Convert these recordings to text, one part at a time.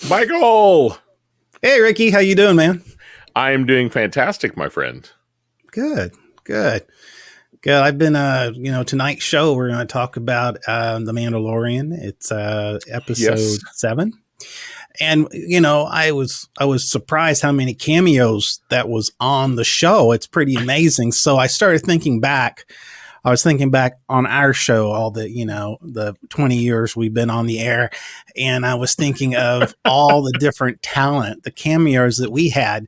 Michael! Hey, Ricky, how you doing, man? I am doing fantastic, my friend. Good. I've been, tonight's show, we're going to talk about The Mandalorian. It's episode 7. And, I was surprised how many cameos that was on the show. It's pretty amazing. So I started thinking back. I was thinking back on our show, all the 20 years we've been on the air. And I was thinking of all the different talent, the cameos that we had.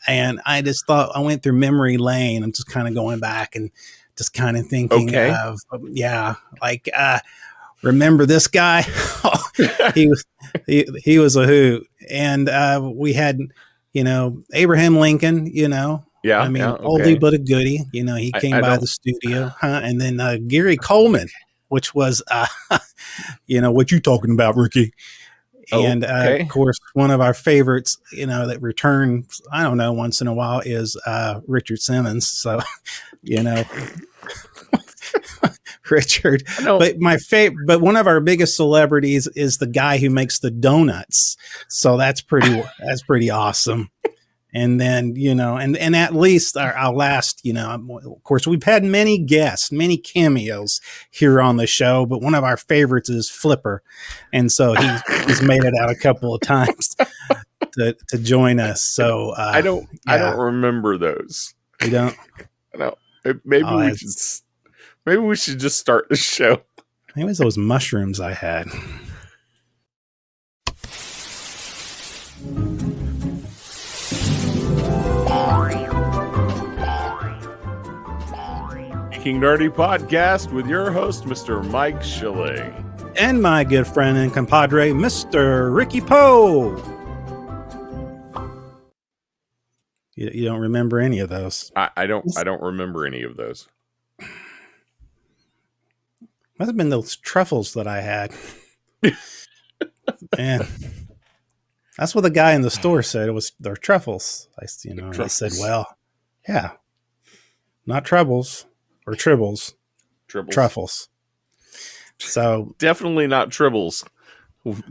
And I just thought, I went through memory lane. I'm just kind of going back and just kind of thinking of, remember this guy? he was a hoot. And we had, Abraham Lincoln, oldie but a goodie. He came by the studio. And then Gary Coleman, which was, what you talking about, Ricky? And of course, one of our favorites, that returns, I don't know, once in a while is Richard Simmons. So, Richard. But one of our biggest celebrities is the guy who makes the donuts. So that's pretty awesome. And then, and at least our last, of course, we've had many guests, many cameos here on the show, but one of our favorites is Flipper. And so he's made it out a couple of times to join us. So I don't remember those. You don't? No. Maybe we should just start the show. It was those mushrooms I had. King Nerdy Podcast with your host, Mr. Mike Schilling. And my good friend and compadre, Mr. Ricky Poe. You don't remember any of those? I don't remember any of those. Must have been those truffles that I had. Man, that's what the guy in the store said. It was their truffles. I said, well, yeah, not troubles. Or tribbles. Truffles. So definitely not tribbles.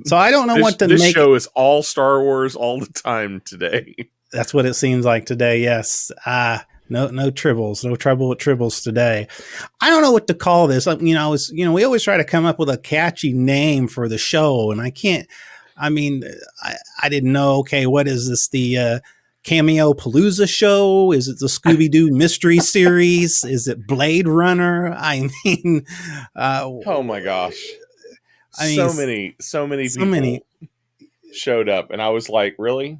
So I don't know what to make. This show is all Star Wars all the time today. That's what it seems like today. Yes. No tribbles. No trouble with tribbles today. I don't know what to call this. We always try to come up with a catchy name for the show, and I can't. I didn't know. Okay, what is this? The Cameo Palooza show? Is it the Scooby-Doo mystery series? Is it Blade Runner? Oh my gosh. So many people showed up, and I was like, really?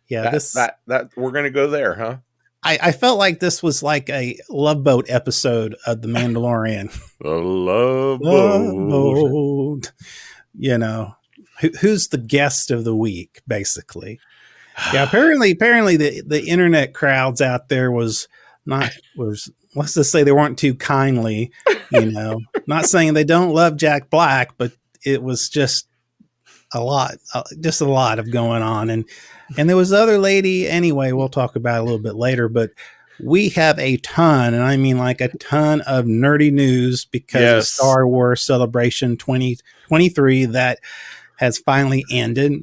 Yeah, that we're going to go there, huh? I felt like this was like a Love Boat episode of The Mandalorian. The Love Boat. Who's the guest of the week, basically? Yeah, apparently the internet crowds out there was let's just say they weren't too kindly, not saying they don't love Jack Black, but it was just a lot of going on. And there was the other lady anyway, we'll talk about it a little bit later, but we have a ton, and I mean like a ton of nerdy news because of Star Wars Celebration 2023 that has finally ended.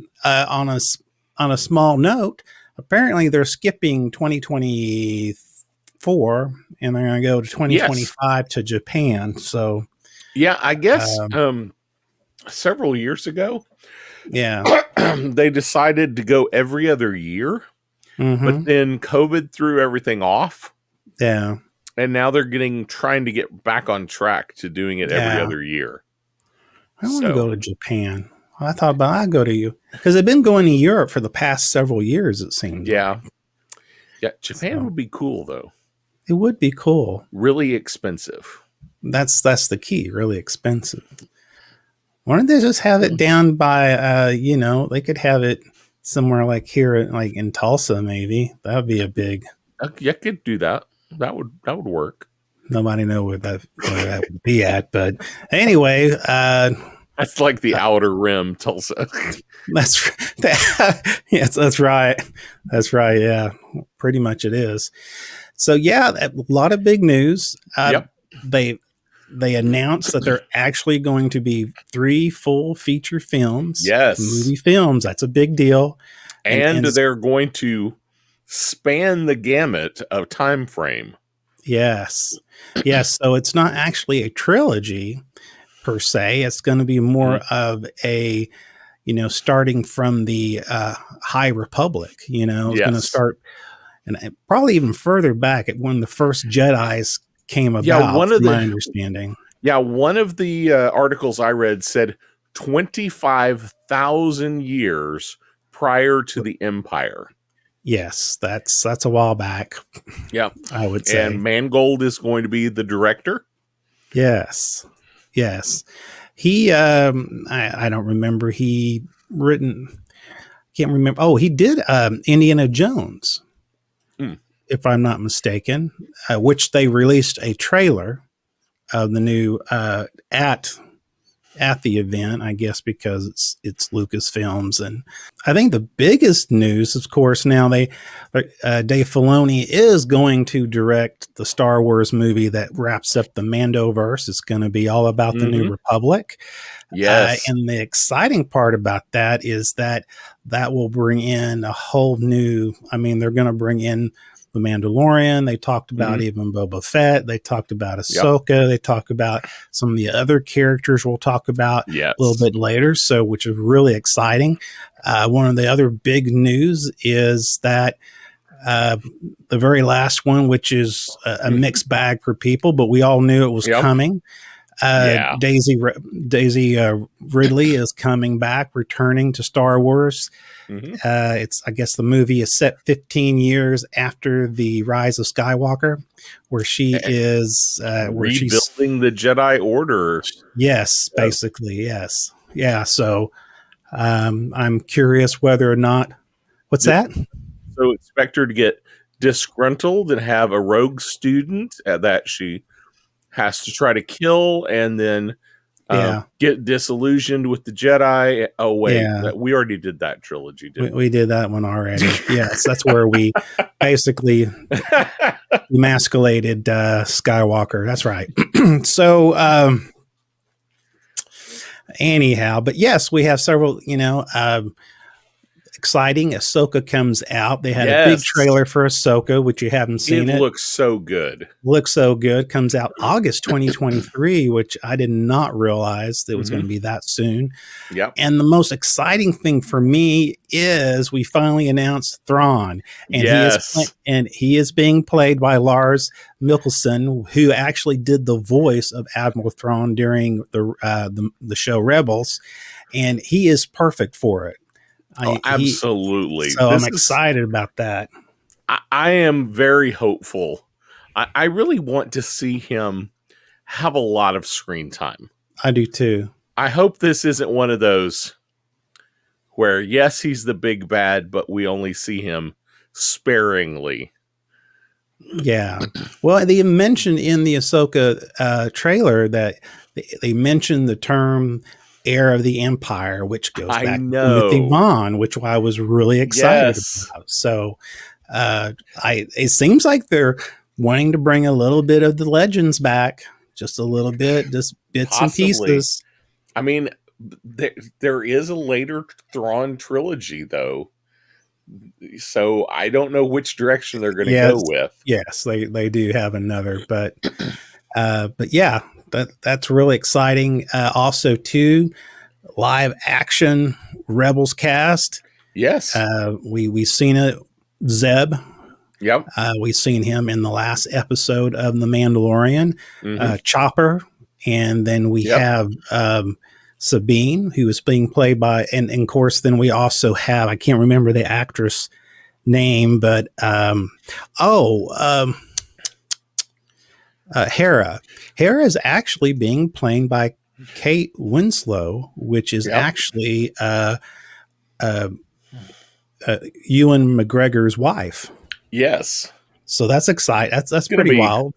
On a small note, apparently they're skipping 2024 and they're going to go to 2025 to Japan. So, yeah, I guess several years ago, they decided to go every other year, but then COVID threw everything off. Yeah, and now they're trying to get back on track to doing it every other year. I want to go to Japan. I thought I'd go to you because they've been going to Europe for the past several years, it seems. Yeah. Japan would be cool, though. It would be cool. Really expensive. That's the key. Really expensive. Why don't they just have it down by, they could have it somewhere like here, like in Tulsa, maybe. That would be a big. Yeah, could do that. That would work. Nobody know where that would be at, but anyway. That's like the outer rim, Tulsa. Yes, that's right. That's right. Yeah, pretty much it is. So yeah, a lot of big news. they announced that they're actually going to be 3 full feature films. Yes. Movie films. That's a big deal. And they're going to span the gamut of time frame. Yes. Yes. So it's not actually a trilogy per se. It's going to be more of a, starting from the High Republic, it's going to start and probably even further back at when the first Jedis came about, from my understanding. Yeah, one of the articles I read said 25,000 years prior to the Empire. Yes, that's a while back. Yeah, I would say. And Mangold is going to be the director. Yes, yes. He, I don't remember. He can't remember. Oh, he did Indiana Jones, if I'm not mistaken, which they released a trailer of the new at the event, I guess, because it's Lucasfilms. And I think the biggest news, of course, now Dave Filoni is going to direct the Star Wars movie that wraps up the Mandoverse. It's going to be all about the New Republic. Yes. And the exciting part about that is that will bring in a whole new, they're going to bring in the Mandalorian. They talked about even Boba Fett. They talked about Ahsoka. Yep. They talked about some of the other characters we'll talk about a little bit later. So, which is really exciting. One of the other big news is that the very last one, which is a mixed bag for people, but we all knew it was coming. Daisy Ridley is coming back, returning to Star Wars. It's, I guess the movie is set 15 years after the Rise of Skywalker, where she is rebuilding the Jedi Order. Yes, basically, yes. Yeah, so I'm curious whether or not, what's that? So expect her to get disgruntled and have a rogue student that she has to try to kill, and then get disillusioned with the Jedi. Oh wait, we already did that trilogy, didn't we? We did that one already. Yes, that's where we basically emasculated Skywalker. That's right. So anyhow, but yes, we have several, exciting. Ahsoka comes out. They had a big trailer for Ahsoka, which you haven't seen. It looks so good. Comes out August 2023, which I did not realize it was going to be that soon. Yep. And the most exciting thing for me is we finally announced Thrawn, and he is being played by Lars Mikkelsen, who actually did the voice of Admiral Thrawn during the show Rebels, and he is perfect for it. Absolutely. So I'm excited about that. I am very hopeful. I really want to see him have a lot of screen time. I do too. I hope this isn't one of those where, yes, he's the big bad, but we only see him sparingly. Yeah. Well, they mentioned in the Ahsoka trailer that they mentioned the term heir of the Empire, which goes back to Timothy Vaughn, which I was really excited about. So it seems like they're wanting to bring a little bit of the legends back, just a little bit, just bits and pieces. There is a later Thrawn trilogy, though. So I don't know which direction they're going to go with. Yes, they do have another, but yeah, that's really exciting. Also, too, live action Rebels cast. Yes, we've seen it. Zeb. Yep. We've seen him in the last episode of The Mandalorian. Chopper, and then we have Sabine, who is being played by, and of course, then we also have, I can't remember the actress name, but Hera. Hera is actually being played by Kate Winslow, which is actually Ewan McGregor's wife. Yes. So that's exciting. That's pretty wild.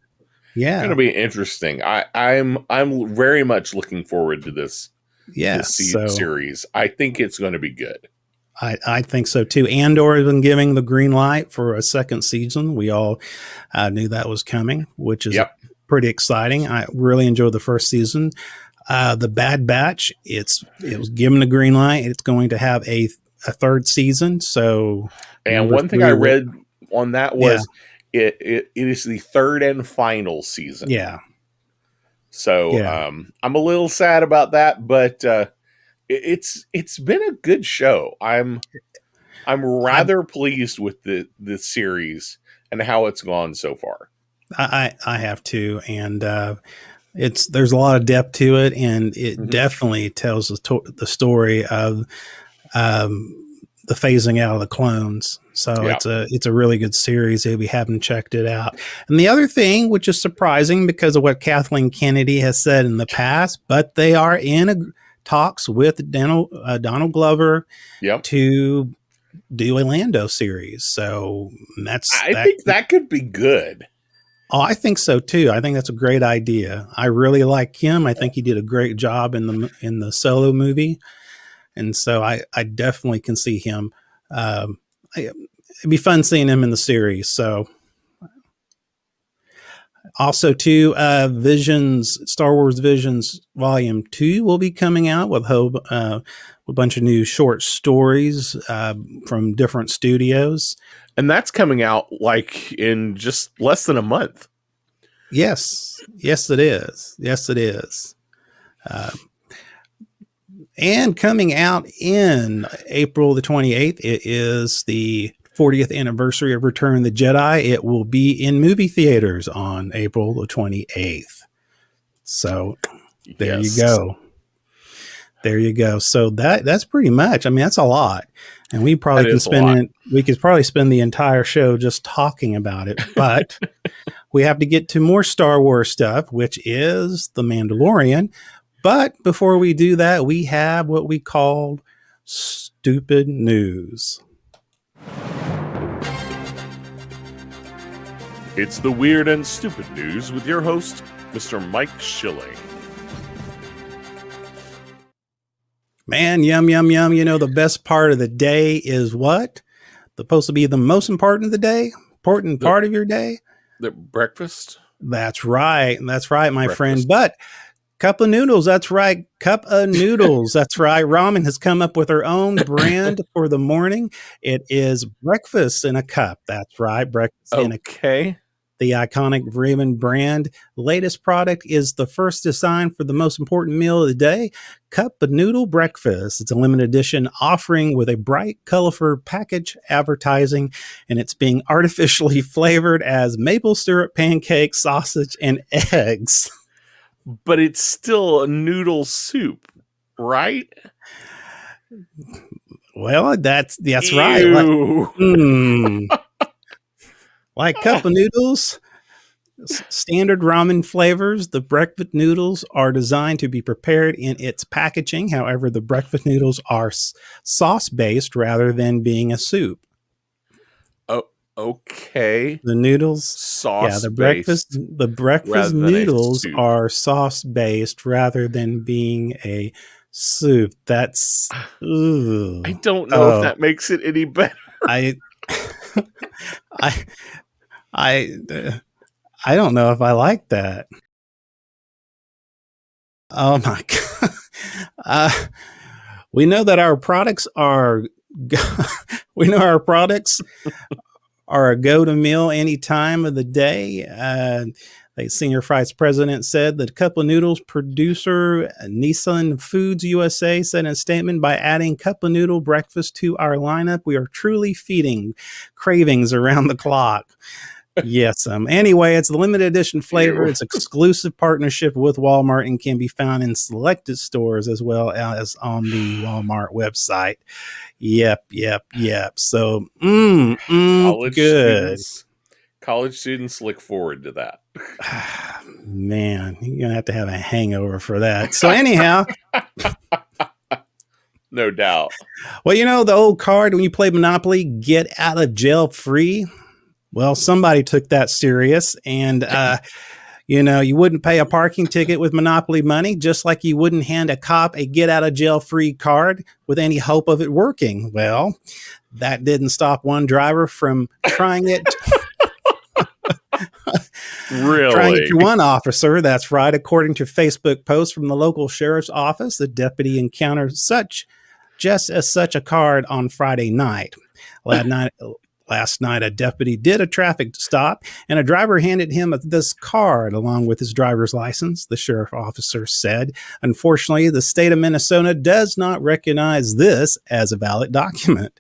Yeah, it's going to be interesting. I'm very much looking forward to this. Series. I think it's going to be good. I think so too. Andor has been giving the green light for a second season. We all knew that was coming, which is pretty exciting. I really enjoyed the first season. The Bad Batch, it was given a green light. It's going to have a third season. So, and one thing I read on that was it is the third and final season. Yeah. So I'm a little sad about that, but it's been a good show. I'm rather pleased with the series and how it's gone so far. I have to, and there's a lot of depth to it, and it definitely tells the story of the phasing out of the clones. So it's a really good series if we haven't checked it out. And the other thing, which is surprising because of what Kathleen Kennedy has said in the past, but they are in talks with Donald Glover to do a Lando series. So I think that could be good. Oh, I think so too. I think that's a great idea. I really like him. I think he did a great job in the Solo movie. And so I definitely can see him. It'd be fun seeing him in the series. So also too, Star Wars Visions Volume 2 will be coming out with a bunch of new short stories from different studios. And that's coming out like in just less than a month. Yes, it is. Yes, it is. And coming out in April the 28th, it is the 40th anniversary of Return of the Jedi. It will be in movie theaters on April the 28th. So there you go. There you go. So that's pretty much. I mean, that's a lot. And we probably we could probably spend the entire show just talking about it. But we have to get to more Star Wars stuff, which is The Mandalorian. But before we do that, we have what we call stupid news. It's the weird and stupid news with your host, Mr. Mike Schilling. Man, yum, yum, yum. You know, the best part of the day is what? Supposed to be the most important of your day? The breakfast? That's right. That's right, my friend. But cup of noodles. That's right. Cup of noodles. That's right. Ramen has come up with their own brand for the morning. It is breakfast in a cup. That's right. Breakfast in a cup. The iconic Ramen brand latest product is the first design for the most important meal of the day, Cup of Noodle Breakfast. It's a limited edition offering with a bright, colorful package advertising, and it's being artificially flavored as maple syrup pancake, sausage, and eggs. But it's still a noodle soup, right? Well, that's right. Like cup of noodles, standard ramen flavors, the breakfast noodles are designed to be prepared in its packaging. However, the breakfast noodles are sauce-based rather than being a soup. Oh, okay. The noodles, sauce-based. The breakfast noodles are sauce-based rather than being a soup. That's. I don't know if that makes it any better. I don't know if I like that. Oh my God. We know that our products are a go-to meal any time of the day. The senior vice president said that Cup of Noodles producer Nissan Foods USA said in a statement, by adding Cup of Noodle breakfast to our lineup, we are truly feeding cravings around the clock. Yes. Anyway, it's a limited edition flavor. It's exclusive partnership with Walmart and can be found in selected stores as well as on the Walmart website. Yep. So, good. College students look forward to that. Man, you're going to have a hangover for that. So anyhow. No doubt. Well, you know, the old card when you play Monopoly, get out of jail free. Well, somebody took that serious, and, you wouldn't pay a parking ticket with Monopoly money, just like you wouldn't hand a cop a get-out-of-jail-free card with any hope of it working. Well, that didn't stop one driver from trying it. Trying it Really? to one officer, that's right. According to Facebook posts from the local sheriff's office, the deputy encountered such a card on Friday night. Last night, a deputy did a traffic stop, and a driver handed him this card along with his driver's license, the sheriff officer said. Unfortunately, the state of Minnesota does not recognize this as a valid document.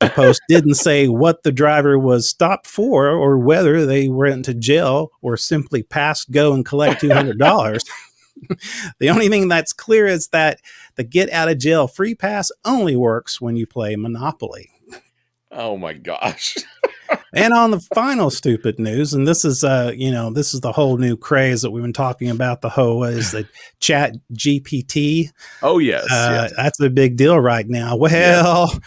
The post didn't say what the driver was stopped for or whether they went to jail or simply passed go and collect $200. The only thing that's clear is that the get out of jail free pass only works when you play Monopoly. Oh my gosh. And on the final stupid news, and this is this is the whole new craze that we've been talking about, the whole is the Chat GPT. Oh yes, yes. That's a big deal right now. Well,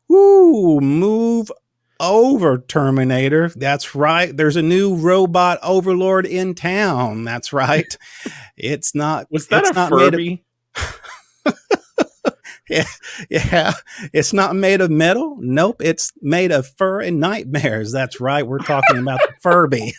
move over, Terminator. That's right. There's a new robot overlord in town. That's right. It's not. Was that it's a Furby? Yeah, it's not made of metal. Nope, it's made of fur and nightmares. That's right. We're talking about the Furby,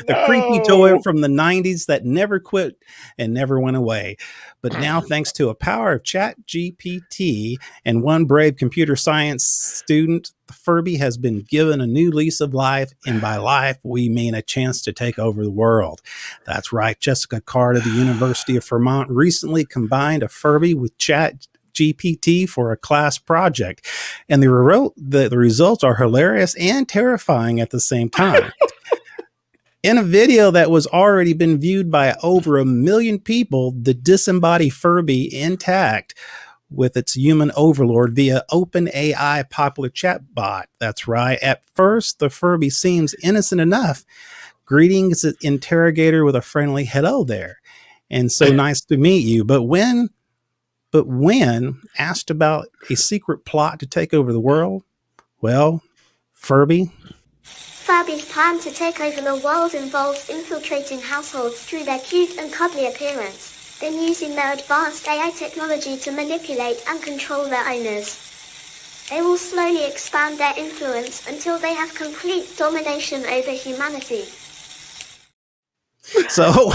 the creepy toy from the 90s that never quit and never went away. But now, thanks to a power of Chat GPT and one brave computer science student, the Furby has been given a new lease of life. And by life, we mean a chance to take over the world. That's right. Jessica Card of the University of Vermont recently combined a Furby with Chat GPT for a class project, and the results are hilarious and terrifying at the same time. In a video that was already been viewed by over 1 million people, the disembodied Furby intact with its human overlord via OpenAI popular chatbot. That's right. At first, the Furby seems innocent enough, greeting its interrogator with a friendly hello there, and so nice to meet you. But when asked about a secret plot to take over the world, well, Furby's plan to take over the world involves infiltrating households through their cute and cuddly appearance, then using their advanced AI technology to manipulate and control their owners. They will slowly expand their influence until they have complete domination over humanity. So,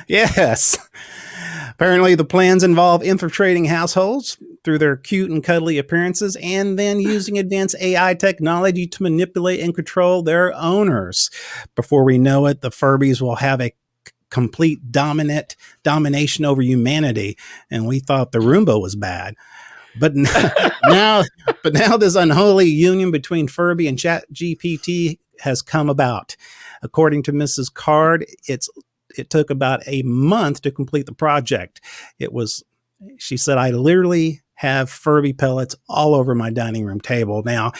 yes. Apparently, the plans involve infiltrating households through their cute and cuddly appearances and then using advanced AI technology to manipulate and control their owners. Before we know it, the Furbies will have a complete domination over humanity. And we thought the Roomba was bad. But now this unholy union between Furby and ChatGPT has come about. According to Mrs. Card, it took about a month to complete the project. She said, I literally have Furby pellets all over my dining room table now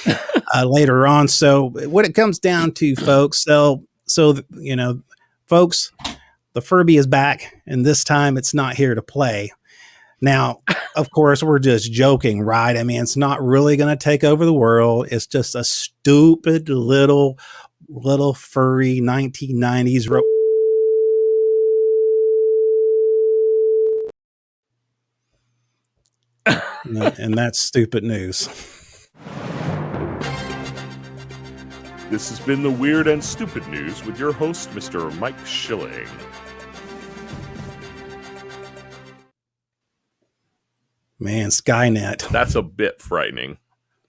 later on. So what it comes down to, folks, folks, the Furby is back, and this time it's not here to play. Now, of course, we're just joking, right? I mean, it's not really going to take over the world. It's just a stupid little furry 1990s and that's stupid news. This has been the Weird and Stupid News with your host, Mr. Mike Schilling. Man, Skynet. That's a bit frightening.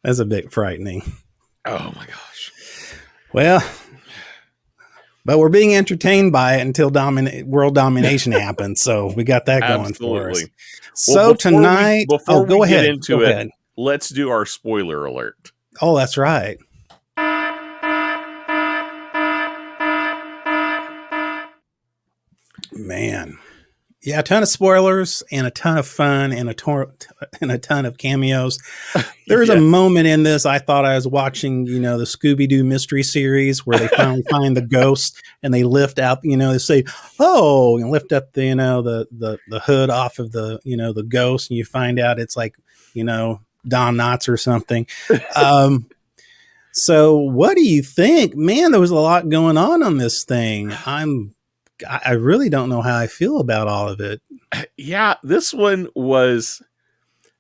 That's a bit frightening. Oh my gosh. Well, but we're being entertained by it until world domination happens. So we got that going for us. So tonight, before we go get ahead. into it, let's do our spoiler alert. Oh, that's right. Man. Yeah, a ton of spoilers and a ton of fun and a ton of cameos. There's a moment in this I thought I was watching, the Scooby-Doo mystery series where they finally find the ghost and they lift out, they say, "Oh," and lift up the, the hood off of the, the ghost, and you find out it's like, Don Knotts or something. So what do you think? Man, there was a lot going on this thing. I really don't know how I feel about all of it. Yeah, this one's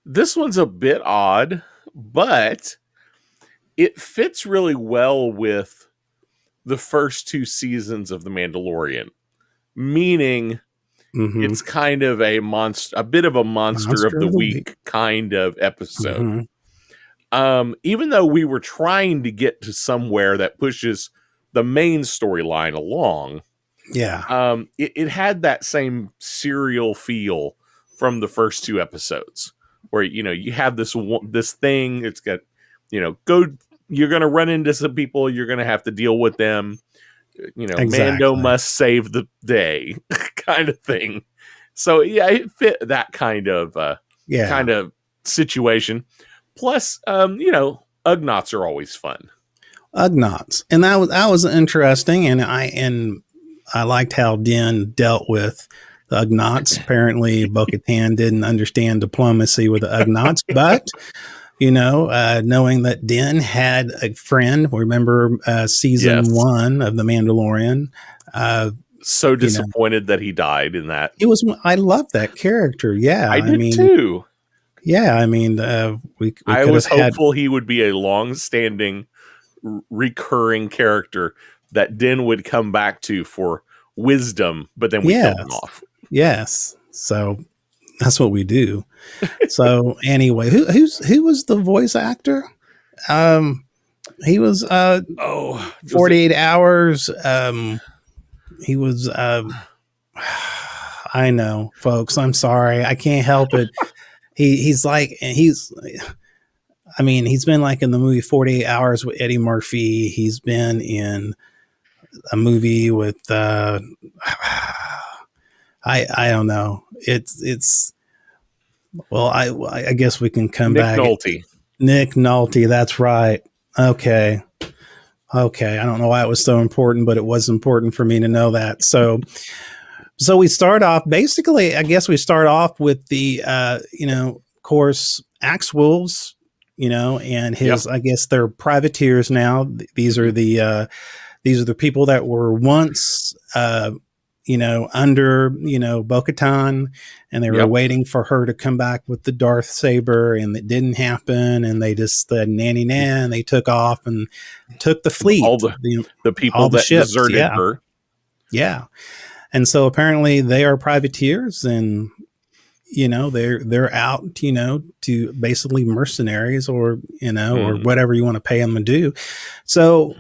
a bit odd, but it fits really well with the first 2 seasons of The Mandalorian, meaning it's kind of a bit of a monster of the week kind of episode. Even though we were trying to get to somewhere that pushes the main storyline along, it had that same serial feel from the first 2 episodes, where you have this thing. It's got you're going to run into some people. You're going to have to deal with them. Mando must save the day, kind of thing. So it fit that kind of situation. Plus, Ugnaughts are always fun. Ugnaughts, and that was interesting, and I liked how Din dealt with the Ugnaughts. Apparently, Bo-Katan didn't understand diplomacy with the Ugnaughts, but knowing that Din had a friend. Remember season 1 of The Mandalorian. So disappointed that he died in that. I love that character. Yeah, I did too. Yeah, I mean, I was hopeful he would be a long-standing, recurring character that Din would come back to for wisdom, but then we killed him off. Yes, so that's what we do. So anyway, who was the voice actor? He was 48 Hours. He was. I know, folks. I'm sorry, I can't help it. He's been like in the movie 48 Hours with Eddie Murphy. He's been in a movie with I don't know. It's I guess we can come back. Nick Nolte, that's right. Okay. I don't know why it was so important, but it was important for me to know that. So we start off, basically, I guess we start off with the, of course, Axe Wolves, and his, I guess they're privateers now. These are the people that were once, under, Bo-Katan, and they were waiting for her to come back with the Darth Saber, and it didn't happen. And they just said, nanny, and they took off and took the fleet. All the people that ships, deserted her. Yeah. And so apparently they are privateers, and they're out, to basically mercenaries, or or whatever you want to pay them to do. So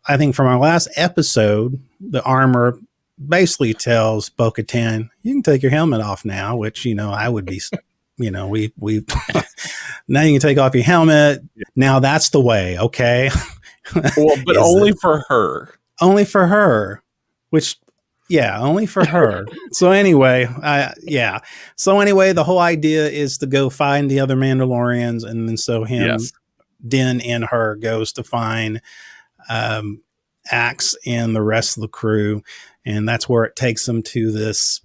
I think from our last episode, the armor basically tells Bo-Katan, you can take your helmet off now, which I would be, we now you can take off your helmet. Now that's the way, okay? Well, but only for her. Only for her, which. Yeah, only for her. So anyway, So anyway, the whole idea is to go find the other Mandalorians, and then Din and her goes to find Axe and the rest of the crew, and that's where it takes them to this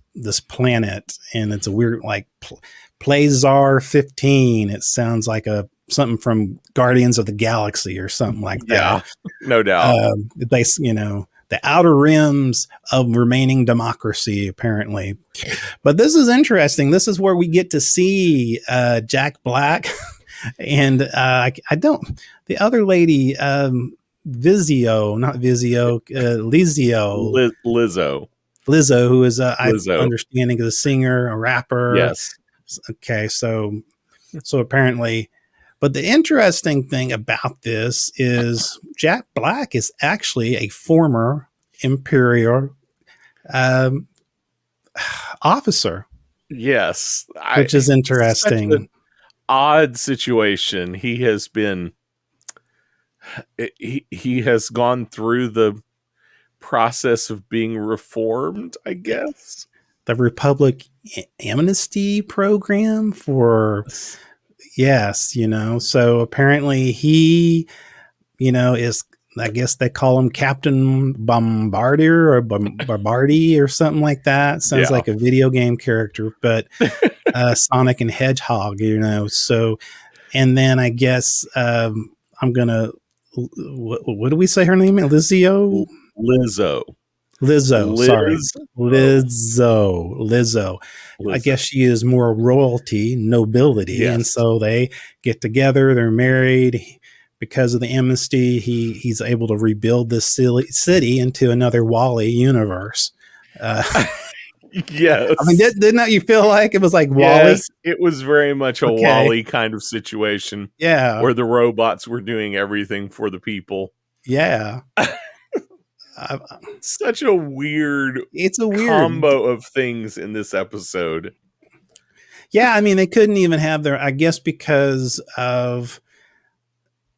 planet, and it's a weird Plazar 15. It sounds like something from Guardians of the Galaxy or something like that. Yeah, no doubt. The outer rims of remaining democracy, apparently. But this is interesting. This is where we get to see Jack Black and the other lady, Lizzo, who is I'm understanding is a singer, a rapper. Yes. Okay, so apparently. But the interesting thing about this is Jack Black is actually a former Imperial officer. Yes. Which is interesting. Such an odd situation. He has been, he has gone through the process of being reformed, I guess. The Republic Amnesty Program for... Yes, so apparently he, is, I guess they call him Captain Bombardier or Bombardi or something like that. Sounds like a video game character, but Sonic and Hedgehog, so, and then I guess I'm going to, what do we say her name is? Lizzo. I guess she is more royalty, nobility. Yes. And so they get together, they're married. because of the amnesty, he's able to rebuild this city into another Wall-E universe. Yes. I mean, didn't that you feel like it was like Wall-E? Yes, it was very much a Wall-E kind of situation. Yeah. Where the robots were doing everything for the people. Yeah. Such a weird combo of things in this episode. Yeah, I mean, they couldn't even have their, I guess because of,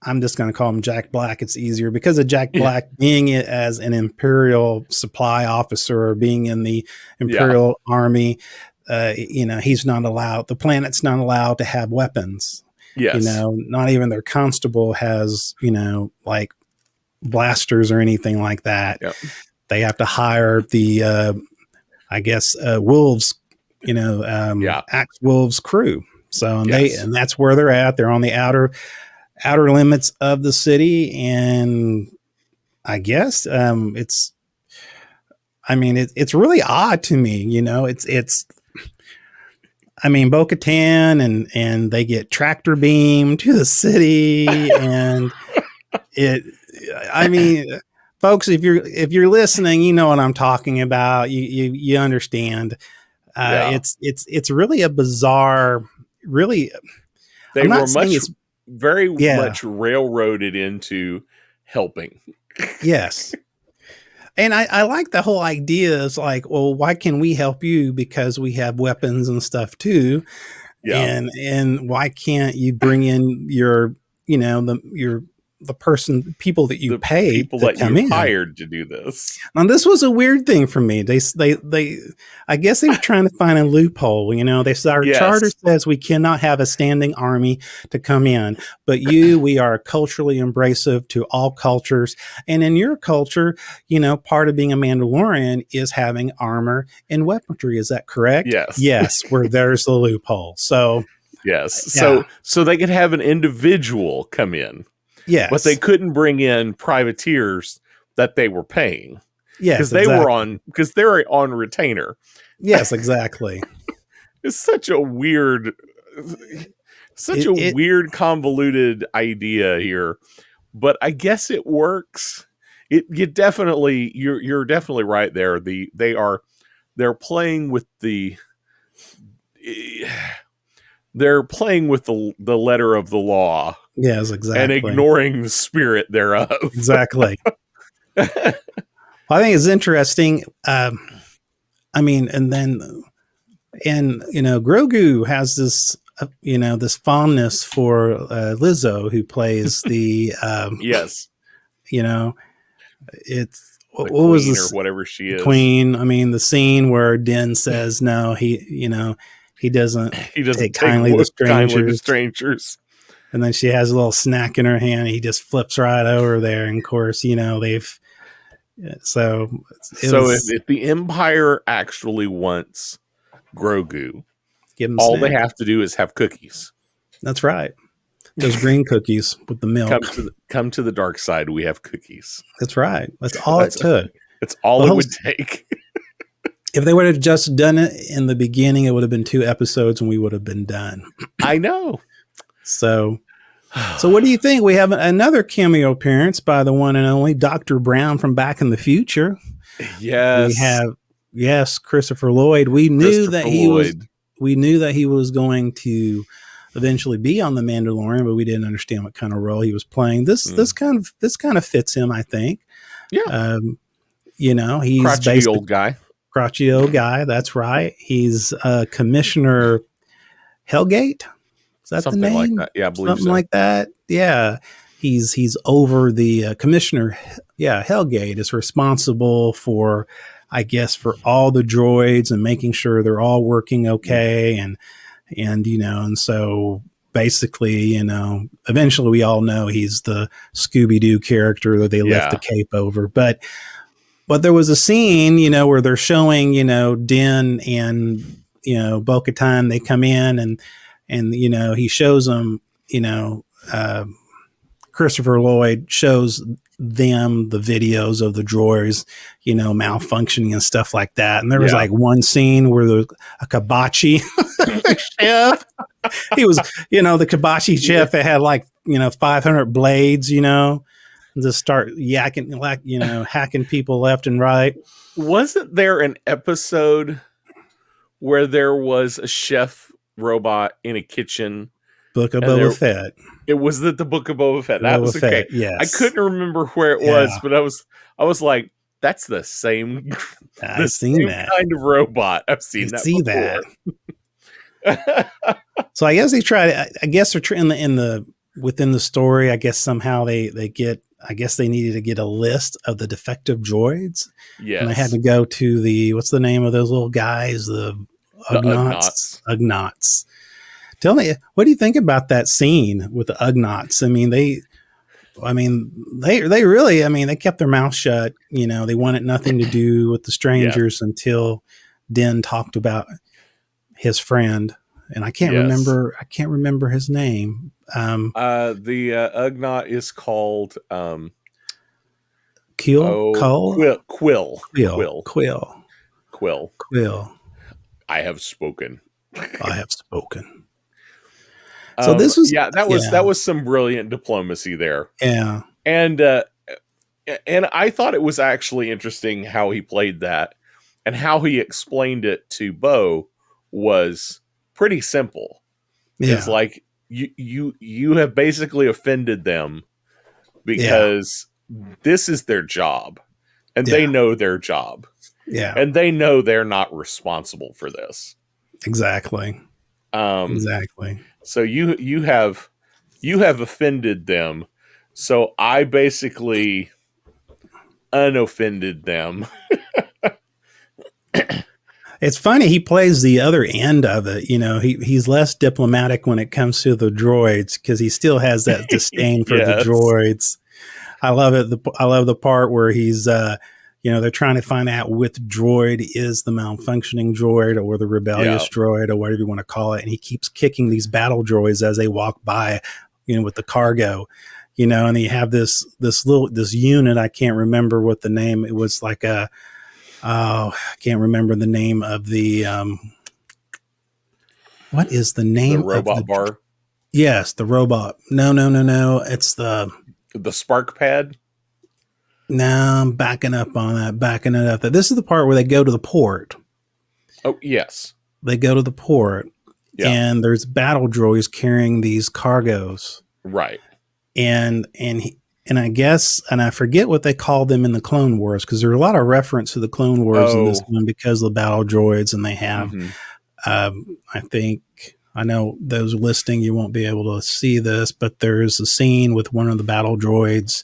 I'm just going to call him Jack Black. It's easier because of Jack Black being it as an Imperial supply officer or being in the Imperial Army. He's not allowed, the planet's not allowed to have weapons. Yes. Not even their constable has, like blasters or anything like that. Yep. They have to hire the, wolves, Axe Wolves crew. So and that's where they're at. They're on the outer limits of the city, and I guess it's really odd to me. It's Bo-Katan and they get tractor beamed to the city, and folks, if you're listening, you know what I'm talking about. You understand. It's really a bizarre. Really, they were much railroaded into helping. Yes. And I like the whole idea is like, well, why can we help you? Because we have weapons and stuff too. Yeah. And why can't you bring in your, people that you paid, people that you hired to do this. Now, this was a weird thing for me. They I guess they were trying to find a loophole. They said our charter says we cannot have a standing army to come in, but we are culturally embracive to all cultures. And in your culture, part of being a Mandalorian is having armor and weaponry. Is that correct? Yes. Yes. Where there's the loophole. So yes. So they could have an individual come in. Yes. But they couldn't bring in privateers that they were paying. Yes. Because they're on retainer. Yes, exactly. It's such a weird, weird, convoluted idea here. But I guess it works. You're definitely right there. They're playing with the letter of the law. Yes, exactly. And ignoring the spirit thereof. Exactly. I think it's interesting. Grogu has this, this fondness for Lizzo, who plays the yes. It's what was this? Or whatever she is. Queen. The scene where Din says no, he doesn't take kindly to strangers. And then she has a little snack in her hand. And he just flips right over there. And of course, if the Empire actually wants Grogu, all they have to do is have cookies. That's right. Those green cookies with the milk. Come to the dark side. We have cookies. That's right. That's all it took. That's all it would take. If they would have just done it in the beginning, it would have been 2 episodes and we would have been done. I know. So what do you think? We have another cameo appearance by the one and only Dr. Brown from Back in the Future. Yes. We have, Christopher Lloyd. We knew that he was going to eventually be on The Mandalorian, but we didn't understand what kind of role he was playing. This kind of fits him, I think. Yeah. He's crotchety old guy. Crotchety old guy. That's right. He's Commissioner Hellgate. Is that something the name? Like that? Yeah, I believe something like that. Yeah, he's over the Commissioner. Yeah, Hellgate is responsible for, I guess, for all the droids and making sure they're all working okay, and so basically, eventually we all know he's the Scooby-Doo character that they lift the cape over, but there was a scene, where they're showing, Din and Bo-Katan. They come in and he shows them, Christopher Lloyd shows them the videos of the droids, malfunctioning and stuff like that. And there was like one scene where there's a hibachi chef. He was, the hibachi chef that had like, 500 blades, and just start yakking, like, hacking people left and right. Wasn't there an episode where there was a chef robot in a kitchen? Book of Boba Fett. It was the Book of Boba Fett. That was okay. Yes. I couldn't remember where it was, but I was like, that's the same. I've seen that kind of robot. I've seen that. See before. that. So I guess they try. I guess they're within the story. I guess somehow they get. I guess they needed to get a list of the defective droids. Yes. And they had to go to what's the name of those little guys? The Ugnaughts. Ugnaughts. Tell me, what do you think about that scene with the Ugnaughts? They really, they kept their mouth shut. They wanted nothing to do with the strangers until Din talked about his friend. And I can't remember his name. The Ugnaught is called Quill. I have spoken. So this was that was some brilliant diplomacy there. Yeah. And I thought it was actually interesting how he played that, and how he explained it to Bo was pretty simple. Yeah. It's like you have basically offended them because this is their job, and they know their job. Yeah. And they know they're not responsible for this. Exactly. Exactly. So you have offended them. So I basically unoffended them. It's funny, he plays the other end of it. He's less diplomatic when it comes to the droids, because he still has that disdain for the droids. I love it. I love the part where he's, they're trying to find out which droid is the malfunctioning droid or the rebellious droid or whatever you want to call it. And he keeps kicking these battle droids as they walk by, with the cargo, and you have this unit. I can't remember what the name, it was like I can't remember the name of the, what is the name? The robot bar? Yes, the robot. No. It's the spark pad. No, I'm backing up on that. This is the part where they go to the port. Oh, yes. They go to the port, and there's battle droids carrying these cargoes. Right. And I guess, and I forget what they called them in the Clone Wars, because there's a lot of reference to the Clone Wars in this one because of the battle droids, and they have, I think, I know those listening, you won't be able to see this, but there's a scene with one of the battle droids,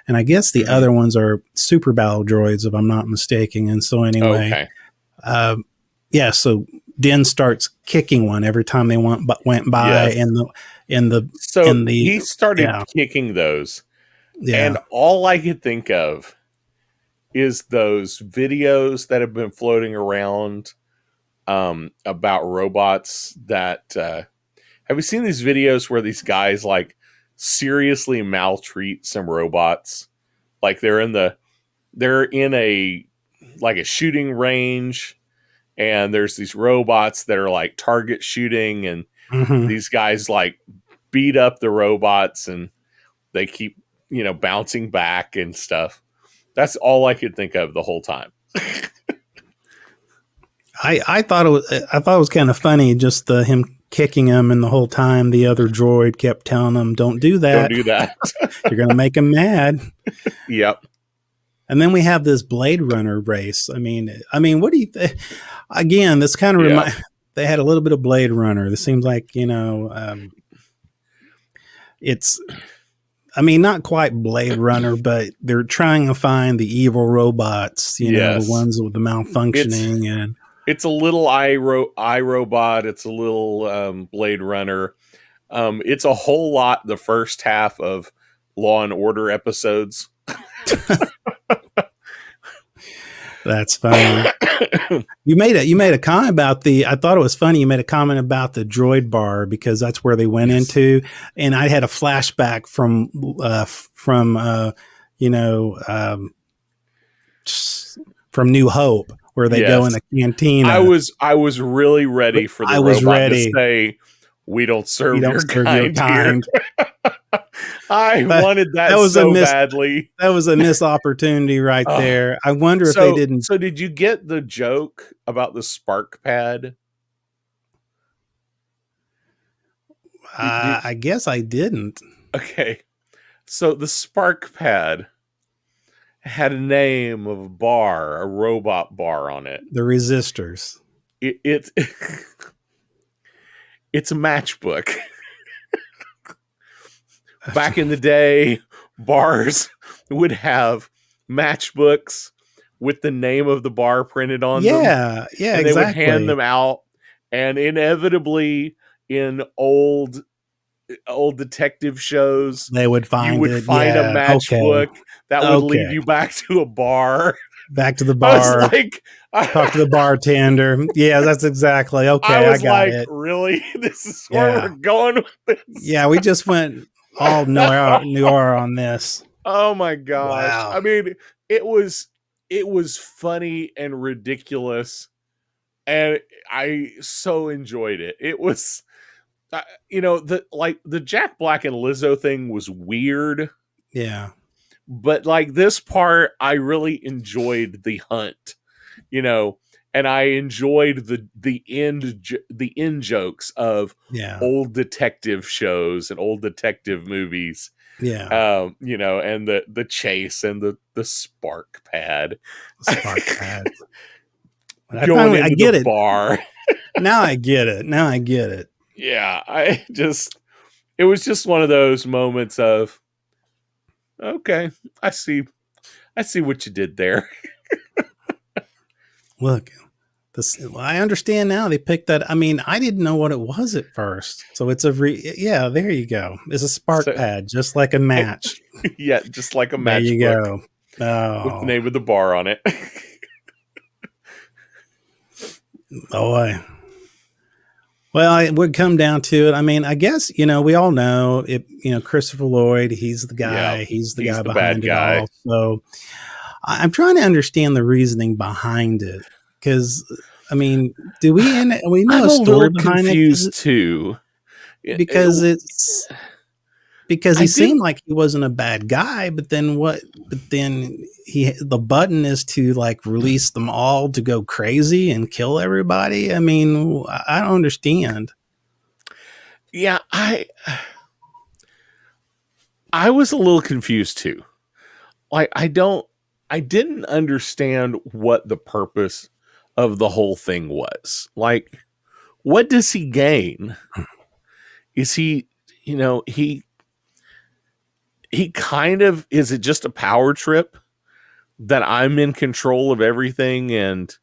and I guess the other ones are super battle droids, if I'm not mistaken. And so anyway, so Din starts kicking one every time they went by, he started kicking those. Yeah. And all I could think of is those videos that have been floating around about robots that have you seen these videos where these guys like seriously maltreat some robots? Like they're in a shooting range, and there's these robots that are like target shooting, and these guys like beat up the robots, and they keep bouncing back and stuff. That's all I could think of the whole time. I thought it was kind of funny, just him kicking him, and the whole time the other droid kept telling him, "Don't do that. Don't do that. You're going to make him mad." Yep. And then we have this Blade Runner race. I mean, what do you think? Again, this kind of they had a little bit of Blade Runner. This seems like it's. Not quite Blade Runner, but they're trying to find the evil robots, the ones with the malfunctioning. It's a little iRobot. It's a little Blade Runner. It's a whole lot the first half of Law and Order episodes. That's funny. You made a comment about I thought it was funny. You made a comment about the droid bar, because that's where they went into, and I had a flashback from New Hope, where they go in the cantina. I was really ready for the robot to say, "We don't serve your kind." I wanted that that was so badly. that was a missed opportunity right Oh. there. I wonder if they didn't. So did you get the joke about the spark pad? I guess I didn't. Okay. So the spark pad had a name of a bar, a robot bar on it. The resistors. It's it's a matchbook. Back in the day, bars would have matchbooks with the name of the bar printed on them. Yeah, And exactly. they would hand them out, and inevitably in old detective shows, They would find you would find a matchbook that would lead you back to a bar. Back to the I was bar. like, Talk to the bartender. Yeah, that's exactly okay. I was got like, it. really? This is where we're going with this? Yeah, we just went all noir on this. Oh my gosh! Wow. I mean, it was funny and ridiculous, and I so enjoyed it. It was, the Jack Black and Lizzo thing was weird. Yeah. But like this part, I really enjoyed the hunt, and I enjoyed the end jokes of old detective shows and old detective movies. Yeah. And the chase and the spark pad. Spark pad. Going into I get the it. bar. Now I get it. Yeah, it was just one of those moments of, okay, I see what you did there. Look, I understand now they picked that. I mean, I didn't know what it was at first. So it's there you go. It's a spark pad, just like a match. Yeah, just like a matchbook. There you go. Oh. With the name of the bar on it. Boy. Well, it would come down to it. I mean, I guess, we all know it, Christopher Lloyd, he's the guy, he's the guy behind it all. So I'm trying to understand the reasoning behind it. Because, I mean, we know I'm a story behind confused too. Because he seemed like he wasn't a bad guy, but then the button is to like release them all to go crazy and kill everybody. I mean, I don't understand. Yeah, I was a little confused too. Like I didn't understand what the purpose of the whole thing was. Like, what does he gain? Is he kind of, is it just a power trip that I'm in control of everything and